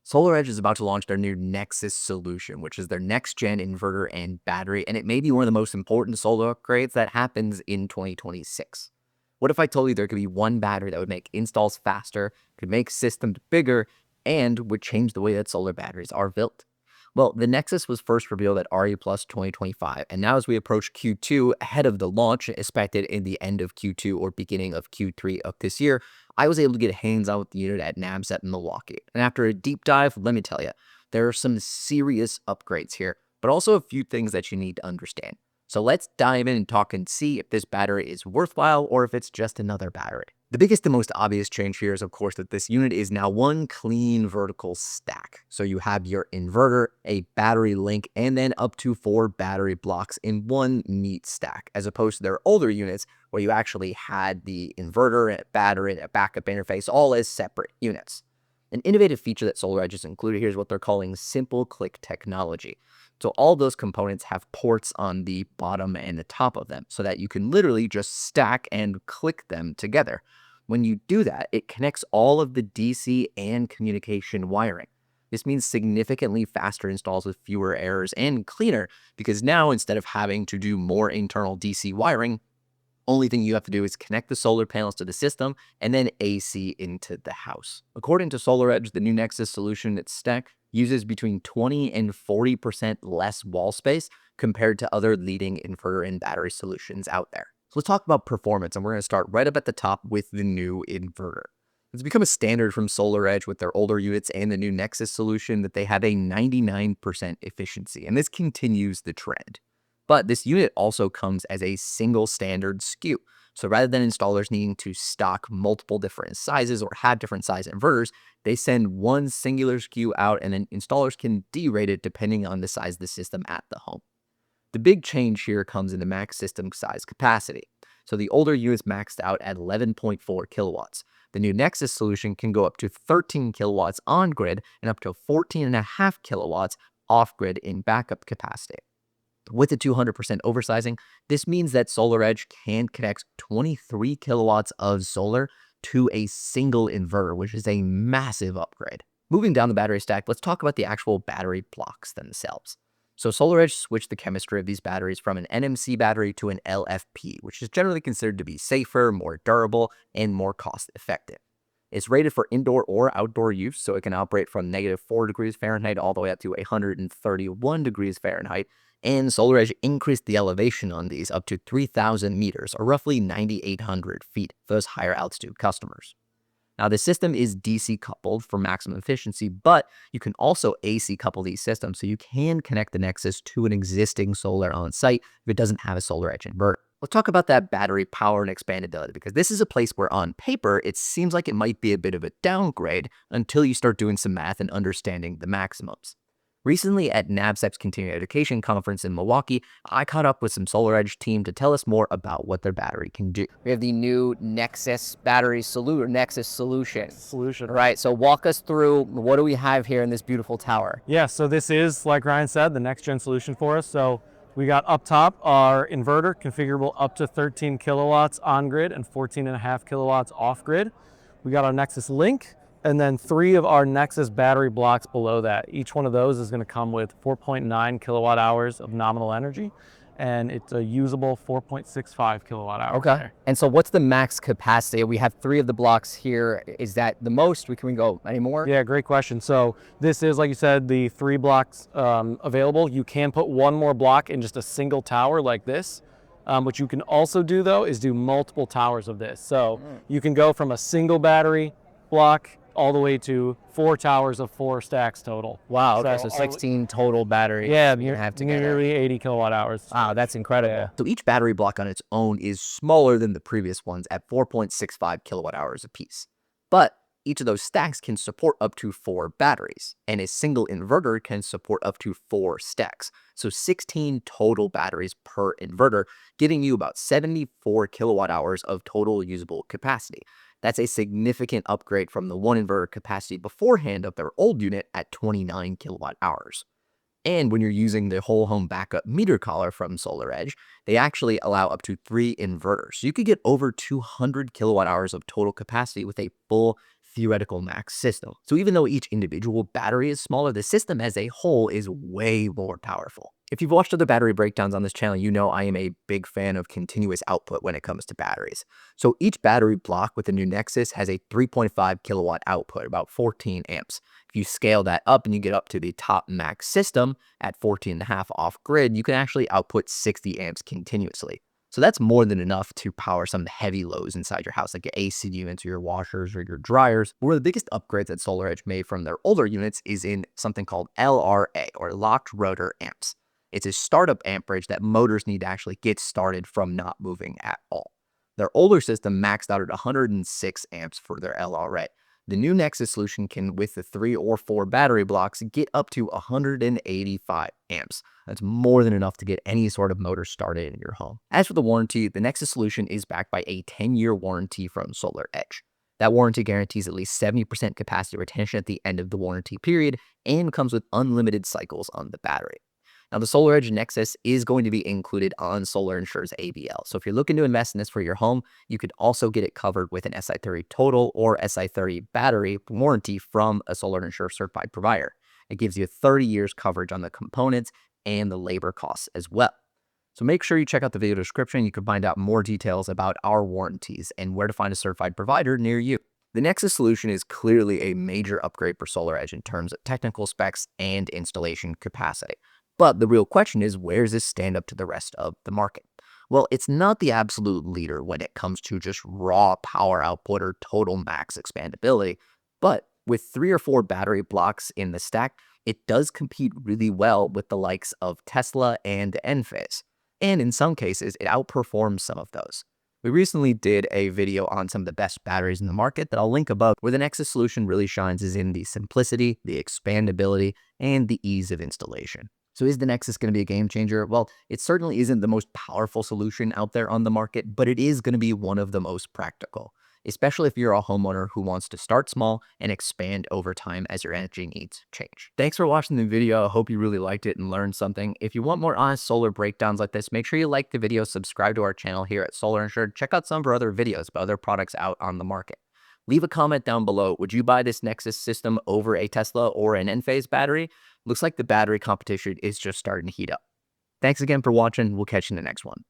SolarEdge is about to launch their new Nexis solution, which is their next-gen inverter and battery, and it may be one of the most important solar upgrades that happens in 2026. What if I told you there could be one battery that would make installs faster, could make systems bigger, and would change the way that solar batteries are built? Well, the Nexus was first revealed at RE Plus 2025, and now as we approach Q2 ahead of the launch expected in the end of Q2 or beginning of Q3 of this year, I was able to get hands-on with the unit at NABCEP in Milwaukee. And after a deep dive, let me tell you, there are some serious upgrades here, but also a few things that you need to understand. So let's dive in and talk and see if this battery is worthwhile or if it's just another battery. The biggest and most obvious change here is, of course, that this unit is now one clean vertical stack. So you have your inverter, a battery link, and then up to 4 battery blocks in one neat stack, as opposed to their older units where you actually had the inverter and a battery and a backup interface all as separate units. An innovative feature that SolarEdge has included here is what they're calling simple click technology. So all those components have ports on the bottom and the top of them so that you can literally just stack and click them together. When you do that, it connects all of the DC and communication wiring. This means significantly faster installs with fewer errors and cleaner, because now instead of having to do more internal DC wiring, only thing you have to do is connect the solar panels to the system and then AC into the house. According to SolarEdge, the new Nexus solution at Stack uses between 20 and 40% less wall space compared to other leading inverter and battery solutions out there. So let's talk about performance, and we're going to start right up at the top with the new inverter. It's become a standard from SolarEdge with their older units and the new Nexus solution that they have a 99% efficiency, and this continues the trend. But this unit also comes as a single standard SKU. So rather than installers needing to stock multiple different sizes or have different size inverters, they send one singular SKU out and then installers can derate it depending on the size of the system at the home. The big change here comes in the max system size capacity. So the older units maxed out at 11.4 kilowatts. The new Nexus solution can go up to 13 kilowatts on-grid and up to 14.5 kilowatts off-grid in backup capacity. With the 200% oversizing, this means that SolarEdge can connect 23 kilowatts of solar to a single inverter, which is a massive upgrade. Moving down the battery stack, let's talk about the actual battery blocks themselves. So SolarEdge switched the chemistry of these batteries from an NMC battery to an LFP, which is generally considered to be safer, more durable, and more cost-effective. It's rated for indoor or outdoor use, so it can operate from -4 degrees Fahrenheit all the way up to 131 degrees Fahrenheit, and SolarEdge increased the elevation on these up to 3,000 meters, or roughly 9,800 feet for those higher altitude customers. Now, the system is DC coupled for maximum efficiency, but you can also AC couple these systems, so you can connect the Nexus to an existing solar on site if it doesn't have a SolarEdge inverter. Let's talk about that battery power and expandability, because this is a place where on paper, it seems like it might be a bit of a downgrade until you start doing some math and understanding the maximums. Recently at NABCEP's Continuing Education Conference in Milwaukee, I caught up with some SolarEdge team to tell us more about what their battery can do. We have the new Nexus battery Nexus solution. Right, so walk us through, what do we have here in this beautiful tower? Yeah, so this is, like Ryan said, the next gen solution for us. So we got up top our inverter, configurable up to 13 kilowatts on grid and 14.5 kilowatts off grid. We got our Nexus Link, and then 3 of our Nexus battery blocks below that. Each one of those is going to come with 4.9 kilowatt hours of nominal energy, and it's a usable 4.65 kilowatt hours. Okay. There. And so what's the max capacity? We have 3 of the blocks here. Is that the most? Can we go any more? Yeah, great question. So this is, like you said, the 3 blocks available. You can put one more block in just a single tower like this. What you can also do, though, is do multiple towers of this. So you can go from a single battery block all the way to 4 towers of 4 stacks total. Wow, okay, so 16 total batteries. Yeah, you have together. Nearly 80 kilowatt hours. Wow, that's incredible. Yeah. So each battery block on its own is smaller than the previous ones at 4.65 kilowatt hours apiece. But each of those stacks can support up to 4 batteries, and a single inverter can support up to 4 stacks. So 16 total batteries per inverter, giving you about 74 kilowatt hours of total usable capacity. That's a significant upgrade from the one inverter capacity beforehand of their old unit at 29 kilowatt hours. And when you're using the whole home backup meter collar from SolarEdge, they actually allow up to 3 inverters. So you could get over 200 kilowatt hours of total capacity with a full theoretical max system. So even though each individual battery is smaller, the system as a whole is way more powerful. If you've watched other battery breakdowns on this channel, you know I am a big fan of continuous output when it comes to batteries. So each battery block with the new Nexis has a 3.5 kilowatt output, about 14 amps. If you scale that up and you get up to the top max system at 14.5 off grid, you can actually output 60 amps continuously. So that's more than enough to power some of the heavy loads inside your house, like your AC units or your washers or your dryers. One of the biggest upgrades that SolarEdge made from their older units is in something called LRA, or locked rotor amps. It's a startup amperage that motors need to actually get started from not moving at all. Their older system maxed out at 106 amps for their LRA. The new Nexis solution can, with the 3 or 4 battery blocks, get up to 185 amps. That's more than enough to get any sort of motor started in your home. As for the warranty, the Nexis solution is backed by a 10-year warranty from SolarEdge. That warranty guarantees at least 70% capacity retention at the end of the warranty period and comes with unlimited cycles on the battery. Now, the SolarEdge Nexis is going to be included on Solar Insure's ABL. So if you're looking to invest in this for your home, you could also get it covered with an SI30 total or SI30 battery warranty from a Solar Insure certified provider. It gives you 30 years coverage on the components and the labor costs as well. So make sure you check out the video description. You can find out more details about our warranties and where to find a certified provider near you. The Nexis solution is clearly a major upgrade for SolarEdge in terms of technical specs and installation capacity. But the real question is, where does this stand up to the rest of the market? Well, it's not the absolute leader when it comes to just raw power output or total max expandability, but with 3 or 4 battery blocks in the stack, it does compete really well with the likes of Tesla and Enphase. And in some cases, it outperforms some of those. We recently did a video on some of the best batteries in the market that I'll link above, where the Nexis solution really shines is in the simplicity, the expandability, and the ease of installation. So is the Nexis going to be a game changer? Well, it certainly isn't the most powerful solution out there on the market, but it is going to be one of the most practical, especially if you're a homeowner who wants to start small and expand over time as your energy needs change. Thanks for watching the video. I hope you really liked it and learned something. If you want more honest solar breakdowns like this, make sure you like the video, subscribe to our channel here at Solar Insure, check out some of our other videos about other products out on the market. Leave a comment down below. Would you buy this Nexis system over a Tesla or an Enphase battery? Looks like the battery competition is just starting to heat up. Thanks again for watching. We'll catch you in the next one.